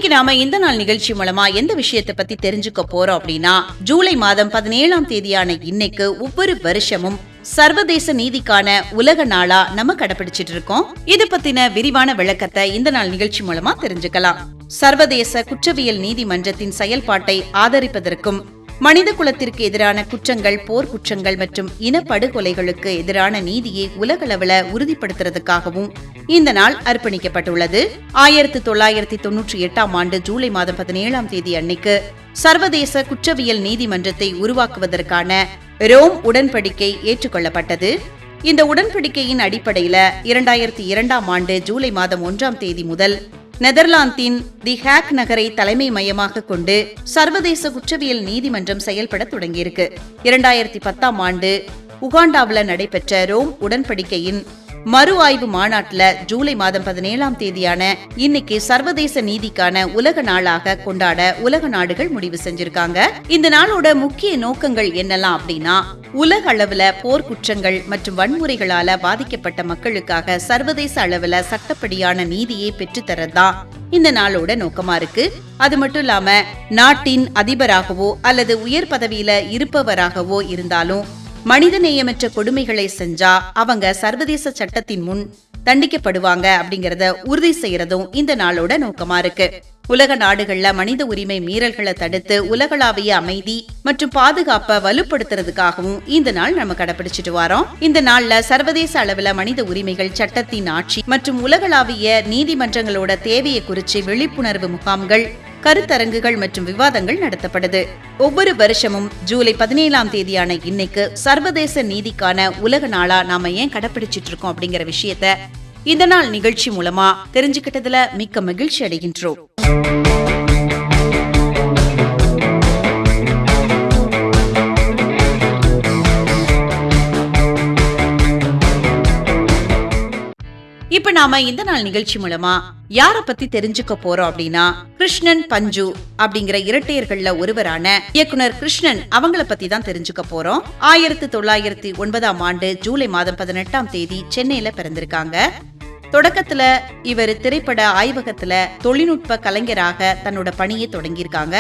இன்னைக்கு நாம இந்த நாள் நிகழ்ச்சி மூலமா எந்த விஷயத்தை பத்தி தெரிஞ்சுக்க போறோம் அப்படின்னா, ஜூலை மாதம் 17ஆம் தேதியான இன்னைக்கு ஒவ்வொரு வருஷமும் சர்வதேச நீதிக்கான உலக நாளா நம்ம கடைபிடிச்சிட்டு இருக்கோம். இது பத்தின விரிவான விளக்கத்தை இந்த நாள் நிகழ்ச்சி மூலமா தெரிஞ்சுக்கலாம். சர்வதேச குற்றவியல் நீதிமன்றத்தின் செயல்பாட்டை ஆதரிப்பதற்கும், மனித குலத்திற்கு எதிரான குற்றங்கள், போர் குற்றங்கள் மற்றும் இனப்படுகொலைகளுக்கு எதிரான நீதியை உலகளவில் உறுதிப்படுத்துறதுக்காகவும் இந்த நாள் அர்ப்பணிக்கப்பட்டுள்ளது. 1998ஆம் ஆண்டு ஜூலை மாதம் 17ஆம் தேதி அன்னைக்கு சர்வதேச குற்றவியல் நீதிமன்றத்தை உருவாக்குவதற்கான ரோம் உடன்படிக்கை ஏற்றுக்கொள்ளப்பட்டது. இந்த உடன்படிக்கையின் அடிப்படையில் 2002ஆம் ஆண்டு ஜூலை மாதம் 1ஆம் தேதி முதல் நெதர்லாந்தின் தி ஹேக் நகரை தலைமை மையமாக கொண்டு சர்வதேச குற்றவியல் நீதிமன்றம் செயல்பட தொடங்கியிருக்கு. 2010ஆம் ஆண்டு உகாண்டாவில் நடைபெற்ற ரோம் உடன்படிக்கையின் மறு ஆய்வு மாநாட்டுல ஜூலை மாதம் 17ஆம் தேதியான இன்னைக்கு சர்வதேச நீதிக்கான உலக நாளாக கொண்டாட உலக நாடுகள் முடிவு செஞ்சிருக்காங்க. இந்த நாளோட முக்கிய நோக்கங்கள் என்னெல்லாம் அப்படின்னா, உலக அளவுல போர் குற்றங்கள் மற்றும் வன்முறைகளால பாதிக்கப்பட்ட மக்களுக்காக சர்வதேச அளவுல சட்டப்படியான நீதியை பெற்றுத்தரதான் இந்த நாளோட நோக்கமா இருக்கு. அது மட்டும் இல்லாம நாட்டின் அதிபராகவோ அல்லது உயர் பதவியில இருப்பவராகவோ இருந்தாலும் மனிதநேயமற்ற கொடுமைகளை செஞ்சா அவங்க சர்வதேச சட்டத்தின் முன் தண்டிக்கப்படுவாங்க அப்படிங்கறத உறுதி செய்யறதும் இந்த நாளோட நோக்கமா இருக்கு. உலக நாடுகள்ல மனித உரிமை மீறல்களை தடுத்து உலகளாவிய அமைதி மற்றும் பாதுகாப்பை வலுப்படுத்துறதுக்காகவும் இந்த நாள் நம்ம கடைபிடிச்சிட்டு வரோம். இந்த நாள்ல சர்வதேச அளவுல மனித உரிமைகள், சட்டத்தின் ஆட்சி மற்றும் உலகளாவிய நீதிமன்றங்களோட தேவையை குறித்து விழிப்புணர்வு முகாம்கள், கருத்தரங்குகள் மற்றும் விவாதங்கள் நடத்தப்படுது. ஒவ்வொரு வருஷமும் ஜூலை 17ஆம் தேதியான இன்னைக்கு சர்வதேச நீதிக்கான உலக நாளா நாம ஏன் கடைபிடிச்சிட்டு இருக்கோம் அப்படிங்கிற விஷயத்த இந்த நாள் நிகழ்ச்சி மூலமா தெரிஞ்சுக்கிட்டதுல மிக்க மகிழ்ச்சி அடைகின்றோம். இப்ப நாம இந்த நாள் நிகழ்ச்சி மூலமா யார பத்தி தெரிஞ்சுக்க போறோம் அப்படின்னா, கிருஷ்ணன், பஞ்சு அப்படிங்கிற இரட்டையர்கள்ல ஒருவரான இயக்குனர் கிருஷ்ணன் அவங்கள பத்தி தான் தெரிஞ்சுக்க போறோம். 1909ஆம் ஆண்டு ஜூலை மாதம் 18ஆம் தேதி சென்னையில பிறந்திருக்காங்க. தொடக்கத்துல இவர் திரைப்பட ஆய்வகத்துல தொழில்நுட்ப கலைஞராக தன்னோட பணியை தொடங்கியிருக்காங்க.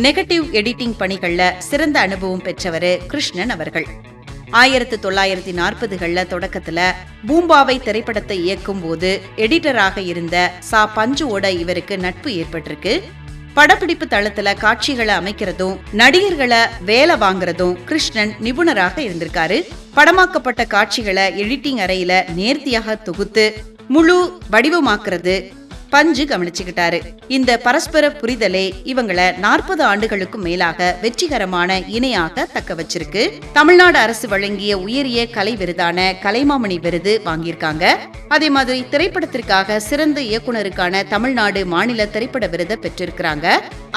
நெகட்டிவ் எடிட்டிங் பணிகள்ல சிறந்த அனுபவம் பெற்றவர் கிருஷ்ணன் அவர்கள். 1940கள்ல தொடக்கத்துல பூம்பாவை திரைப்படத்தை இயக்கும் போது எடிட்டராக இருந்த பஞ்சுவோட இவருக்கு நட்பு ஏற்பட்டிருக்கு. படப்பிடிப்பு தளத்துல காட்சிகளை அமைக்கிறதும் நடிகர்களை வேலை வாங்குறதும் கிருஷ்ணன் நிபுணராக இருந்திருக்காரு. படமாக்கப்பட்ட காட்சிகளை எடிட்டிங் அறையில நேர்த்தியாக தொகுத்து முழு வடிவமாக்குறது பஞ்சு கவனிச்சுக்கிட்டாரு. இந்த பரஸ்பர புரிதலே இவங்களை 40 ஆண்டுகளுக்கும் மேலாக வெற்றிகரமான இணையாக தக்க வச்சிருக்கு. தமிழ்நாடு அரசு வழங்கிய உயரிய கலை விருதான கலைமாமணி விருது வாங்கியிருக்காங்க. அதே மாதிரி திரைப்படத்திற்காக சிறந்த இயக்குனருக்கான தமிழ்நாடு மாநில திரைப்பட விருதை பெற்றிருக்கிறாங்க.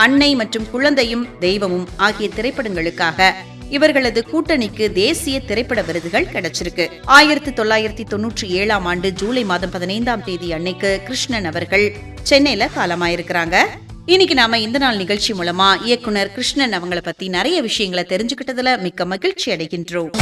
அன்னை மற்றும் குழந்தையும் தெய்வமும் ஆகிய திரைப்படங்களுக்காக இவர்களது கூட்டணிக்கு தேசிய திரைப்பட விருதுகள் கிடைச்சிருக்கு. 1997ஆம் ஆண்டு ஜூலை மாதம் 15ஆம் தேதி அன்னைக்கு கிருஷ்ணன் அவர்கள் சென்னையில காலமாயிருக்கிறாங்க. இன்னைக்கு நாம இந்த நாள் நிகழ்ச்சி மூலமா இயக்குனர் கிருஷ்ணன் அவங்கள பத்தி நிறைய விஷயங்களை தெரிஞ்சுக்கிட்டதுல மிக்க மகிழ்ச்சி அடைகின்றோம்.